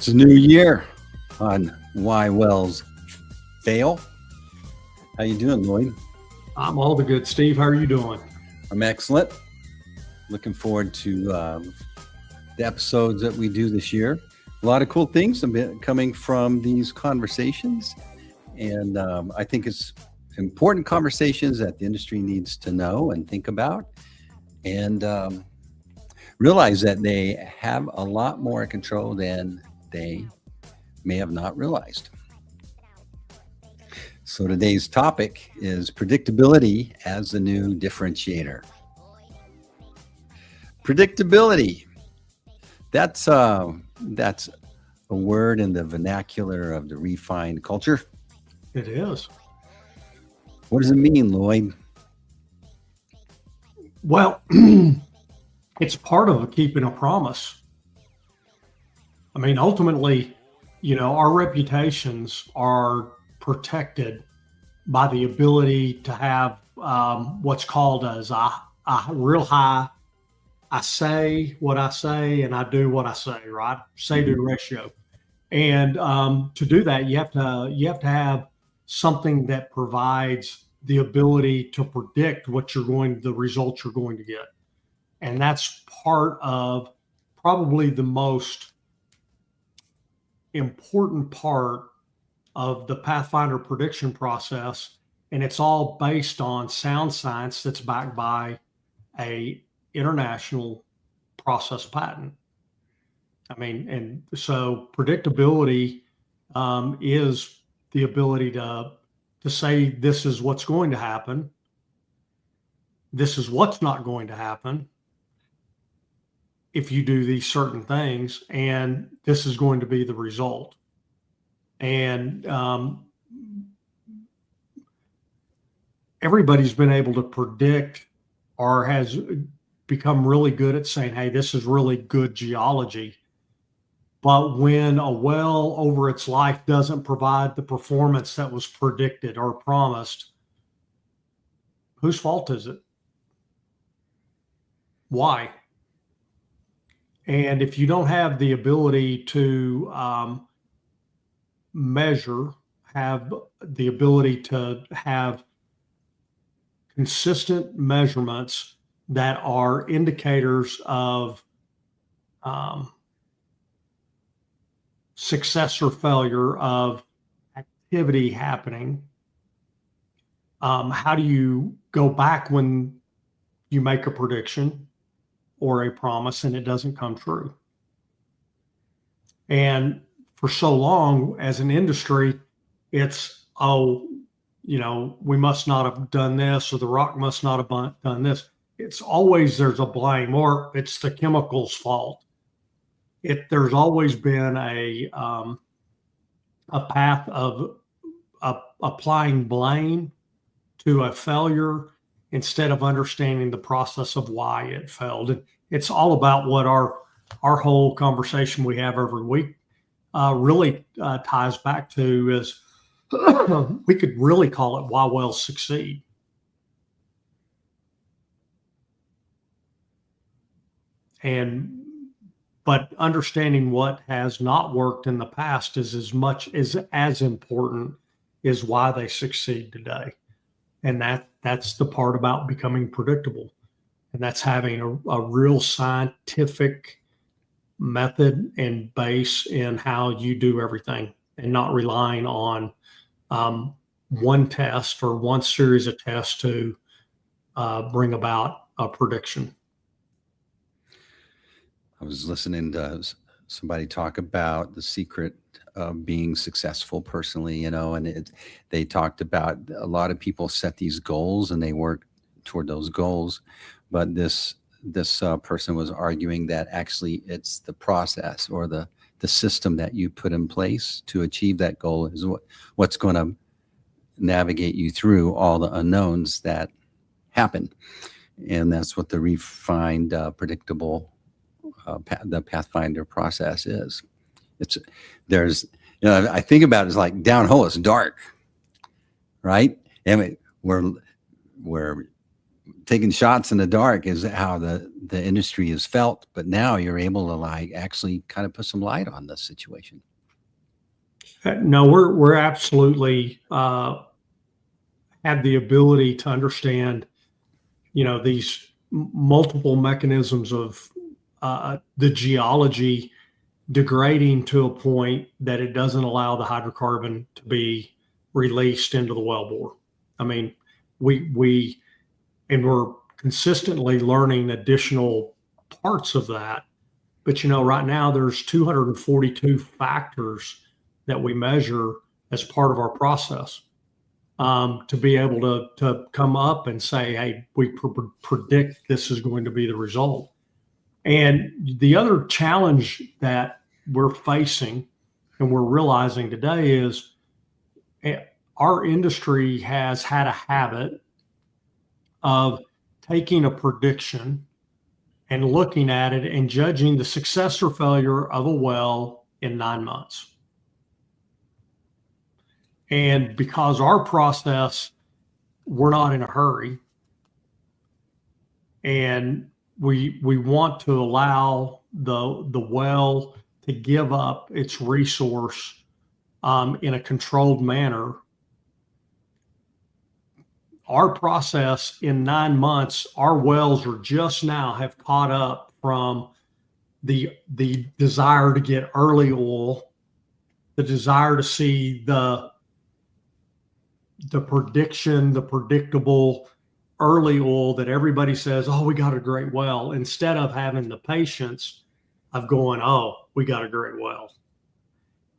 It's a new year on Why Wells Fail. How you doing, Lloyd? I'm all the good, Steve. How are you doing? I'm excellent. Looking forward to the episodes that we do this year. A lot of cool things coming from these conversations. And I think it's important conversations that the industry needs to know and think about. And realize that they have a lot more control than they may have not realized. So today's topic is predictability as the new differentiator. Predictability. That's a word in the vernacular of the refined culture. It is. What does it mean, Lloyd? Well, it's part of keeping a promise. I mean, ultimately, our reputations are protected by the ability to have what's called as a real high, I say what I say and I do what I say, right? Say-do ratio. And to do that, you have to have something that provides the ability to predict the results you're going to get. And that's part of probably the most important part of the Pathfinder prediction process. And it's all based on sound science that's backed by a international process patent. I mean, and so predictability is the ability to say, this is what's going to happen. This is what's not going to happen if you do these certain things, and this is going to be the result. And everybody's been able to predict or has become really good at saying, hey, this is really good geology. But when a well over its life doesn't provide the performance that was predicted or promised, whose fault is it? Why? And if you don't have the ability to measure, have the ability to have consistent measurements that are indicators of success or failure of activity happening, how do you go back when you make a prediction or a promise and it doesn't come true? And for so long as an industry, it's, we must not have done this, or the rock must not have done this. It's always there's a blame, or it's the chemical's fault. There's always been a path of applying blame to a failure instead of understanding the process of why it failed. And it's all about what our whole conversation we have every week really ties back to is we could really call it why wells succeed. But understanding what has not worked in the past is as important as why they succeed today. And that's the part about becoming predictable. And that's having a real scientific method and base in how you do everything and not relying on one test or one series of tests to bring about a prediction. I was listening to somebody talk about the secret of being successful personally, and they talked about a lot of people set these goals and they work toward those goals. But this person was arguing that actually it's the process or the system that you put in place to achieve that goal is what's going to navigate you through all the unknowns that happen. And that's what the refined, predictable the Pathfinder process is. I think about it as like downhole, it's dark, right? And we're taking shots in the dark is how the industry is felt. But now you're able to like actually kind of put some light on the situation. No, we're absolutely have the ability to understand, these multiple mechanisms of the geology degrading to a point that it doesn't allow the hydrocarbon to be released into the wellbore. I mean, we're consistently learning additional parts of that. But right now there's 242 factors that we measure as part of our process, to be able to come up and say, hey, we predict this is going to be the result. And the other challenge that we're facing and we're realizing today is our industry has had a habit of taking a prediction and looking at it and judging the success or failure of a well in 9 months. And because our process, we're not in a hurry, and we want to allow the well to give up its resource in a controlled manner. Our process in 9 months, our wells are just now have caught up from the desire to get early oil, the desire to see the prediction, the predictable early oil that everybody says, oh, we got a great well, instead of having the patience of going, oh, we got a great well.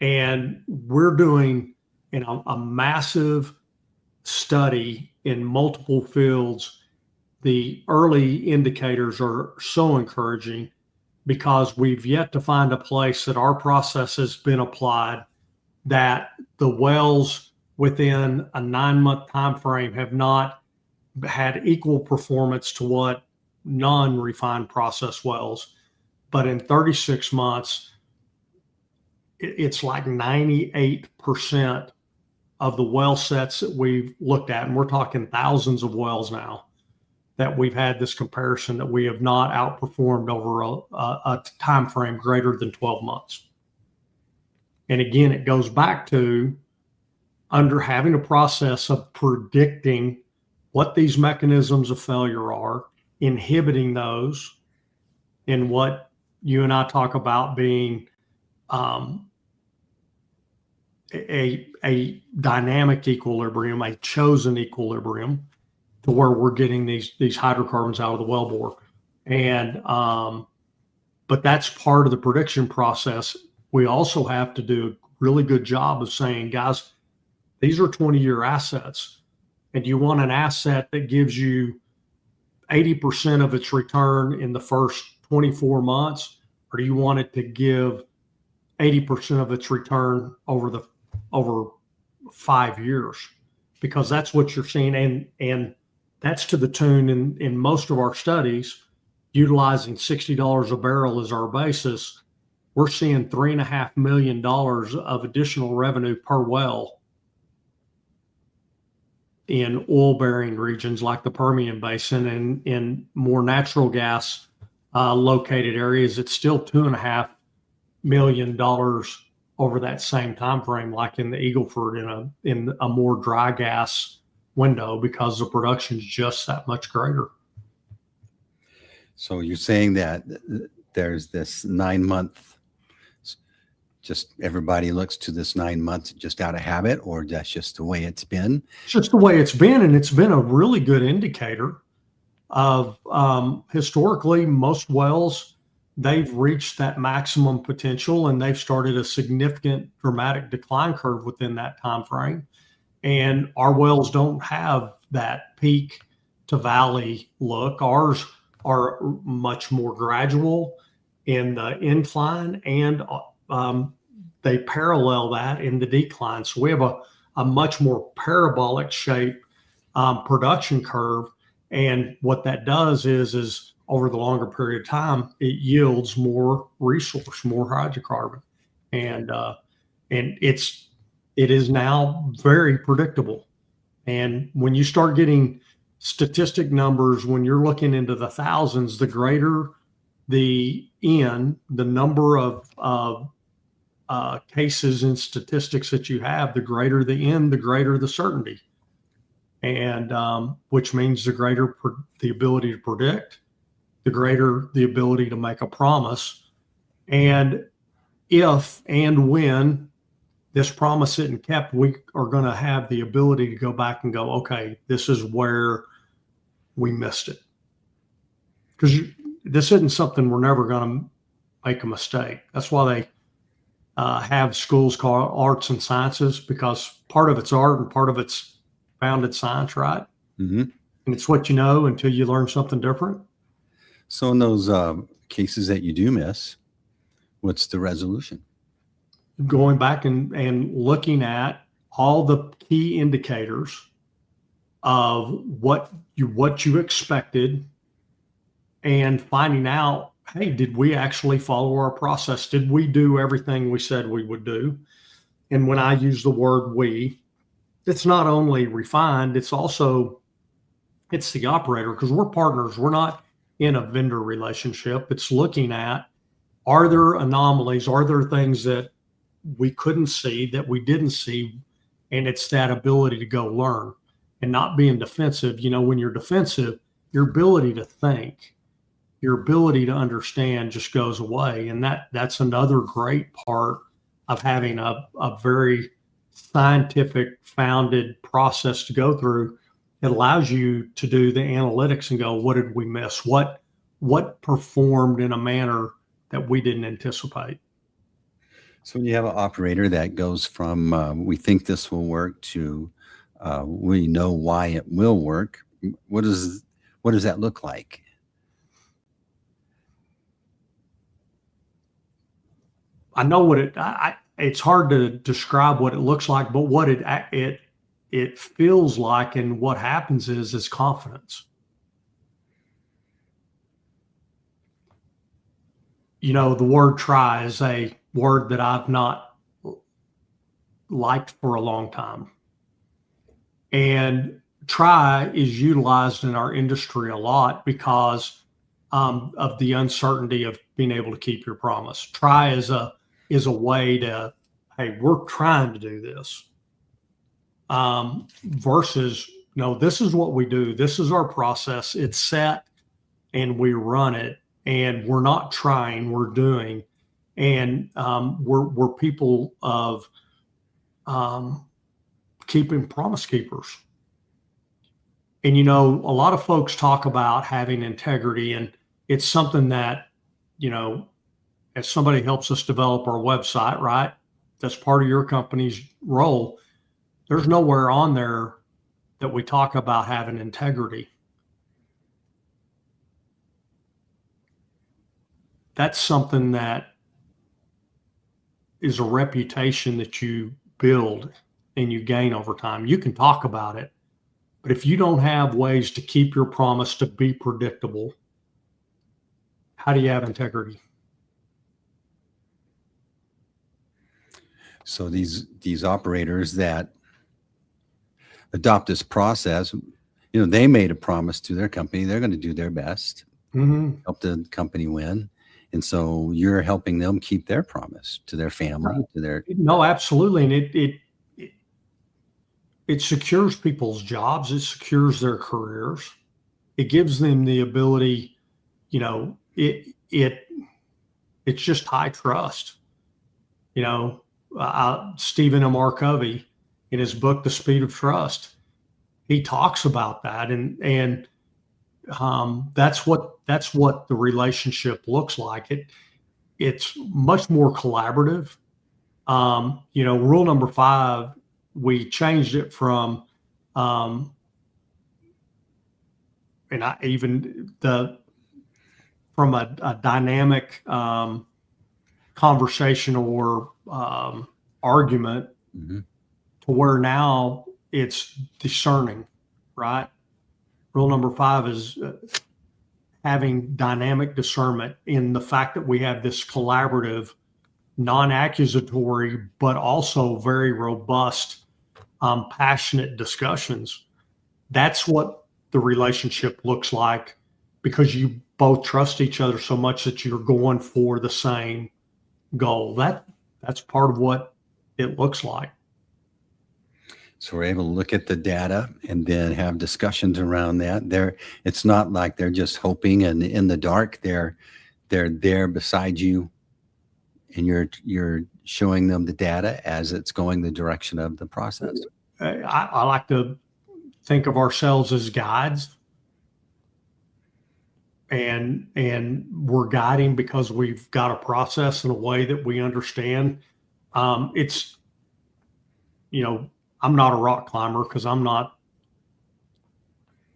And we're doing a massive study in multiple fields. The early indicators are so encouraging because we've yet to find a place that our process has been applied that the wells within a 9-month time frame have not had equal performance to what non-refined process wells. But in 36 months, it's like 98% of the well sets that we've looked at, and we're talking thousands of wells now, that we've had this comparison, that we have not outperformed over a time frame greater than 12 months. And again, it goes back to under having a process of predicting what these mechanisms of failure are, inhibiting those, in what you and I talk about being a dynamic equilibrium, a chosen equilibrium, to where we're getting these hydrocarbons out of the wellbore. And but that's part of the prediction process. We also have to do a really good job of saying, guys, these are 20-year assets, and you want an asset that gives you 80% of its return in the first 24 months, or do you want it to give 80% of its return over 5 years? Because that's what you're seeing, and that's to the tune in most of our studies, utilizing $60 a barrel as our basis. We're seeing $3.5 million of additional revenue per well in oil-bearing regions like the Permian Basin, and in more natural gas located areas, it's still $2.5 million over that same time frame, like in the Eagle Ford, in a more dry gas window, because the production is just that much greater. So you're saying that there's this 9-month, just everybody looks to this 9 months just out of habit, or that's just the way it's been? It's just the way it's been, and it's been a really good indicator of historically, most wells, they've reached that maximum potential, and they've started a significant dramatic decline curve within that time frame. And our wells don't have that peak to valley look. Ours are much more gradual in the incline, and they parallel that in the decline. So we have a much more parabolic shape production curve. And what that does is over the longer period of time, it yields more resource, more hydrocarbon. And it is now very predictable. And when you start getting statistic numbers, when you're looking into the thousands, the greater the N, the number of cases and statistics that you have, the greater the N, the greater the certainty. And which means the greater the ability to predict, the greater the ability to make a promise. And if and when this promise isn't kept, we are going to have the ability to go back and go, okay, this is where we missed it. Because this isn't something we're never going to make a mistake. That's why they have schools called arts and sciences, because part of it's art and part of it's founded science, right? Mm-hmm. And it's what you know until you learn something different. So in those cases that you do miss, what's the resolution? Going back and looking at all the key indicators of what you expected, and finding out, hey, did we actually follow our process? Did we do everything we said we would do? And when I use the word we, it's not only refined, it's the operator, because we're partners. We're not in a vendor relationship. It's looking at, are there anomalies? Are there things that we couldn't see, that we didn't see? And it's that ability to go learn and not being defensive. When you're defensive, your ability to think, your ability to understand just goes away. And that's another great part of having a very scientific founded process to go through. It allows you to do the analytics and go, what did we miss? What performed in a manner that we didn't anticipate? So when you have an operator that goes from we think this will work to we know why it will work, what does that look like? I know what it's hard to describe what it looks like, but what it feels like, and what happens is confidence. The word try is a word that I've not liked for a long time. And try is utilized in our industry a lot because of the uncertainty of being able to keep your promise. Try is a way to, hey, we're trying to do this. Versus, no, this is what we do. This is our process. It's set and we run it, and we're not trying, we're doing. And we're people of keeping promise keepers. And, a lot of folks talk about having integrity, and it's something that, as somebody helps us develop our website, right? That's part of your company's role. There's nowhere on there that we talk about having integrity. That's something that is a reputation that you build and you gain over time. You can talk about it, but if you don't have ways to keep your promise to be predictable, how do you have integrity? So these operators that adopt this process, they made a promise to their company. They're going to do their best, help the company win. And so you're helping them keep their promise to their family, to their. No, absolutely. And it secures people's jobs. It secures their careers. It gives them the ability, it's just high trust. Stephen M. R. Covey, in his book, The Speed of Trust, he talks about that. And that's what the relationship looks like. It's much more collaborative. Rule number 5, we changed it from, from a dynamic conversation or argument to where now it's discerning, right? Rule number 5 is having dynamic discernment in the fact that we have this collaborative, non-accusatory, but also very robust, passionate discussions. That's what the relationship looks like, because you both trust each other so much that you're going for the same goal. That's part of what it looks like. So we're able to look at the data and then have discussions around that. It's not like they're just hoping and in the dark. They're there beside you, and you're showing them the data as it's going the direction of the process. I like to think of ourselves as guides, and we're guiding because we've got a process in a way that we understand. It's, I'm not a rock climber because I'm not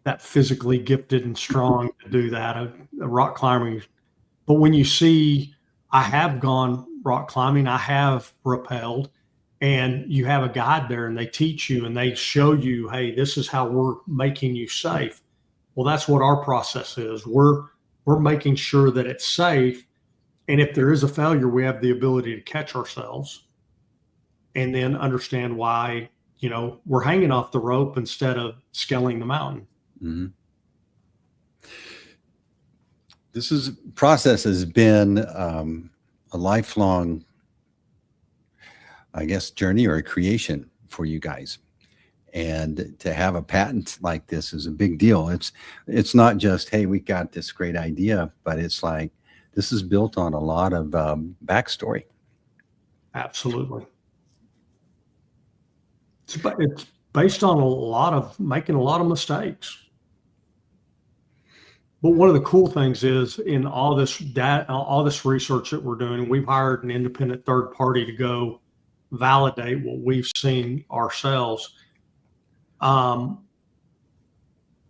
that physically gifted and strong to do that. A rock climbing, but when you see, I have gone rock climbing, I have rappelled, and you have a guide there, and they teach you and they show you, hey, this is how we're making you safe. Well, that's what our process is. We're making sure that it's safe, and if there is a failure, we have the ability to catch ourselves and then understand why, we're hanging off the rope instead of scaling the mountain. Mm-hmm. This process has been a lifelong, I guess, journey or a creation for you guys. And to have a patent like this is a big deal. It's not just, hey, we got this great idea, but it's like this is built on a lot of backstory. Absolutely. It's based on making a lot of mistakes. But one of the cool things is, in all this data, all this research that we're doing, we've hired an independent third party to go validate what we've seen ourselves.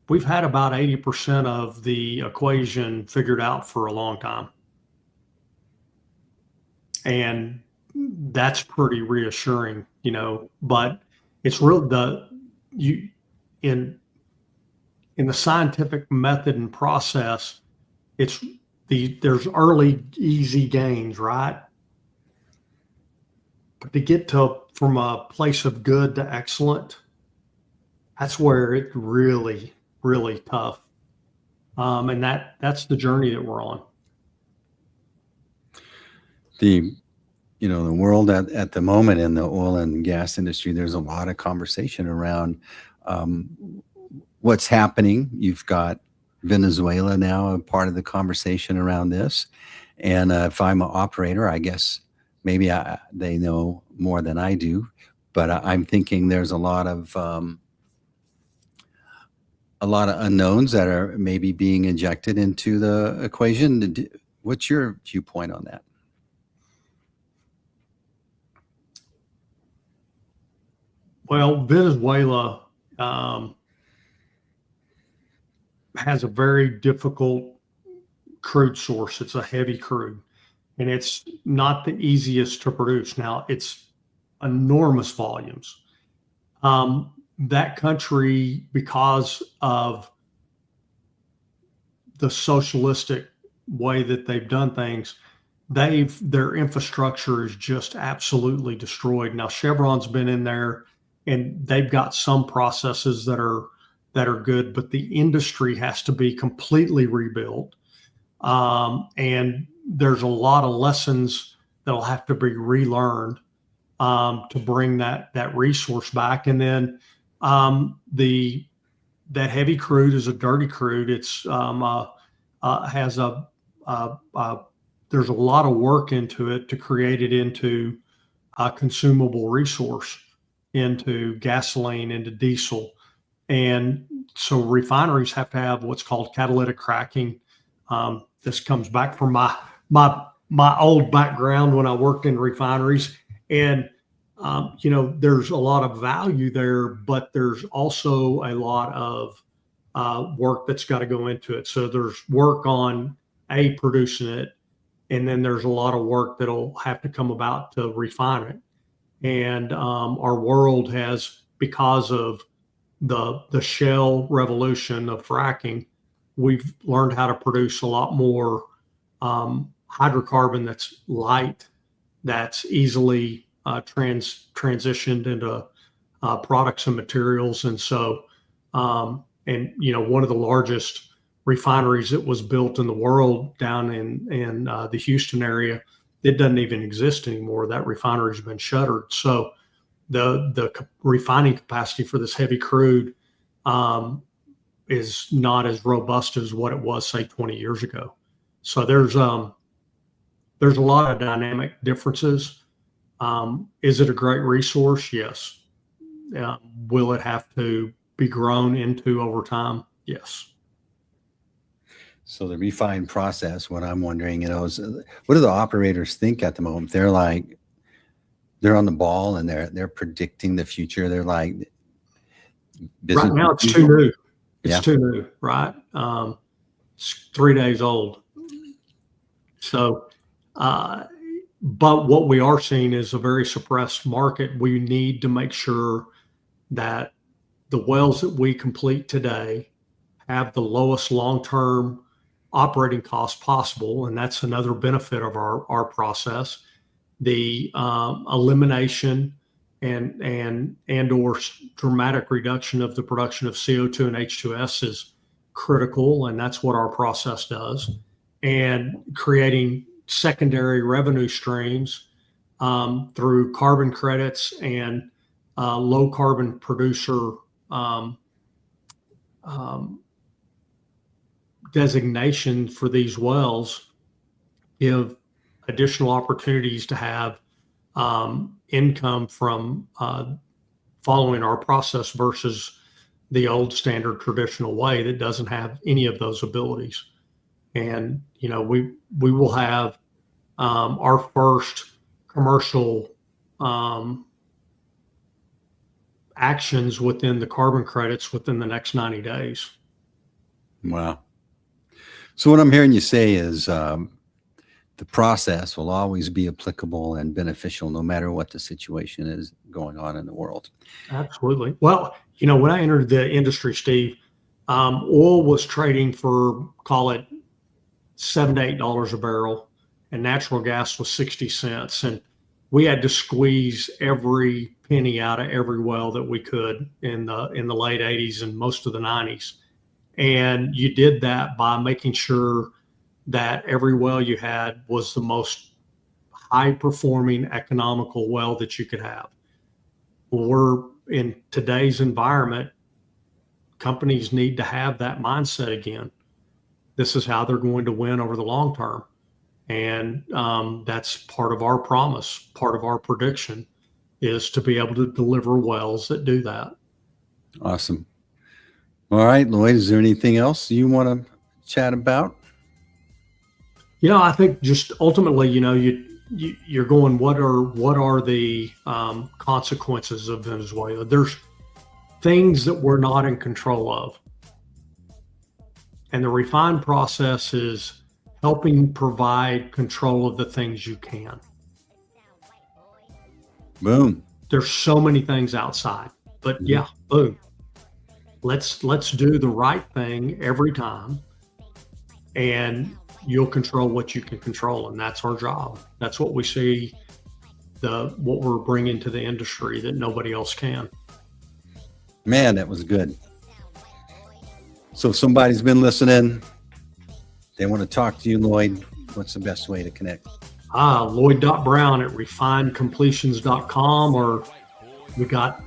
We've had about 80% of the equation figured out for a long time. And that's pretty reassuring, but it's real, in the scientific method and process, there's early easy gains, right? But to get from a place of good to excellent, that's where it's really, really tough. And that's the journey that we're on. The world at the moment in the oil and gas industry, there's a lot of conversation around what's happening. You've got Venezuela now a part of the conversation around this. And if I'm an operator, I guess maybe they know more than I do, but I'm thinking there's a lot of unknowns that are maybe being injected into the equation. What's your viewpoint on that? Well, Venezuela has a very difficult crude source. It's a heavy crude, and it's not the easiest to produce. Now, it's enormous volumes. That country, because of the socialistic way that they've done things, their infrastructure is just absolutely destroyed. Now, Chevron's been in there, and they've got some processes that are good, but the industry has to be completely rebuilt. And there's a lot of lessons that'll have to be relearned to bring that resource back. And then that heavy crude is a dirty crude. It's there's a lot of work into it to create it into a consumable resource, into gasoline, into diesel. And so refineries have to have what's called catalytic cracking. This comes back from my old background when I worked in refineries. And, there's a lot of value there, but there's also a lot of work that's got to go into it. So there's work on producing it, and then there's a lot of work that'll have to come about to refine it. And our world has, because of the shale revolution of fracking, we've learned how to produce a lot more hydrocarbon that's light, that's easily transitioned into products and materials. And so and one of the largest refineries that was built in the world down in the Houston area, it doesn't even exist anymore. That refinery's been shuttered. So the refining capacity for this heavy crude is not as robust as what it was, say, 20 years ago. So there's a lot of dynamic differences. Is it a great resource? Yes. Will it have to be grown into over time? Yes. So the refined process, what I'm wondering, is what do the operators think at the moment? They're like, they're on the ball and they're predicting the future. They're like, right now it's too new. It's too new, right? It's 3 days old. So, but what we are seeing is a very suppressed market. We need to make sure that the wells that we complete today have the lowest long-term operating costs possible, and that's another benefit of our process. The elimination and or dramatic reduction of the production of CO2 and H2S is critical, and that's what our process does. And creating secondary revenue streams through carbon credits and low carbon producer designation for these wells give additional opportunities to have income from following our process versus the old standard traditional way that doesn't have any of those abilities. And we will have our first commercial actions within the carbon credits within the next 90 days. Wow. So what I'm hearing you say is the process will always be applicable and beneficial no matter what the situation is going on in the world. Absolutely. Well, when I entered the industry, Steve, oil was trading for, call it $7 to $8 a barrel, and natural gas was 60 cents. And we had to squeeze every penny out of every well that we could in the late 80s and most of the 90s. And you did that by making sure that every well you had was the most high performing economical well that you could have. Well, we're in today's environment, companies need to have that mindset again. This is how they're going to win over the long term. And that's part of our promise, part of our prediction is to be able to deliver wells that do that. Awesome. All right, Lloyd, is there anything else you want to chat about? I think just ultimately, you're going, what are the consequences of Venezuela? There's things that we're not in control of. And the refined process is helping provide control of the things you can. Boom. There's so many things outside, but yeah, boom. Let's do the right thing every time, and you'll control what you can control, and that's our job. That's what we see, what we're bringing to the industry that nobody else can. Man, that was good. So if somebody's been listening, they want to talk to you, Lloyd, what's the best way to connect? Lloyd.brown@refinedcompletions.com, or we got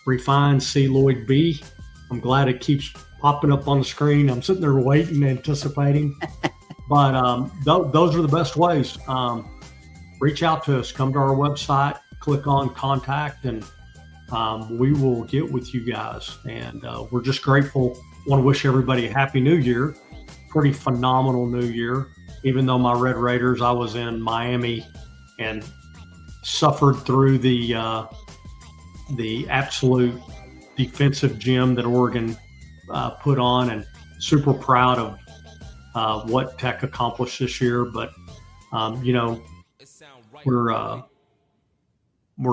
@refinedcLloydB. I'm glad it keeps popping up on the screen. I'm sitting there waiting, anticipating. But those are the best ways. Reach out to us, come to our website, click on contact, and we will get with you guys. And we're just grateful. Want to wish everybody a happy new year. Pretty phenomenal new year. Even though my Red Raiders, I was in Miami and suffered through the absolute defensive gym that Oregon put on, and super proud of what Tech accomplished this year. But we're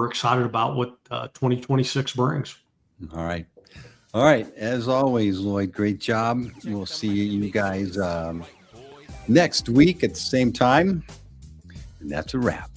excited about what 2026 brings. All right. As always, Lloyd, great job. We'll see you guys next week at the same time. And that's a wrap.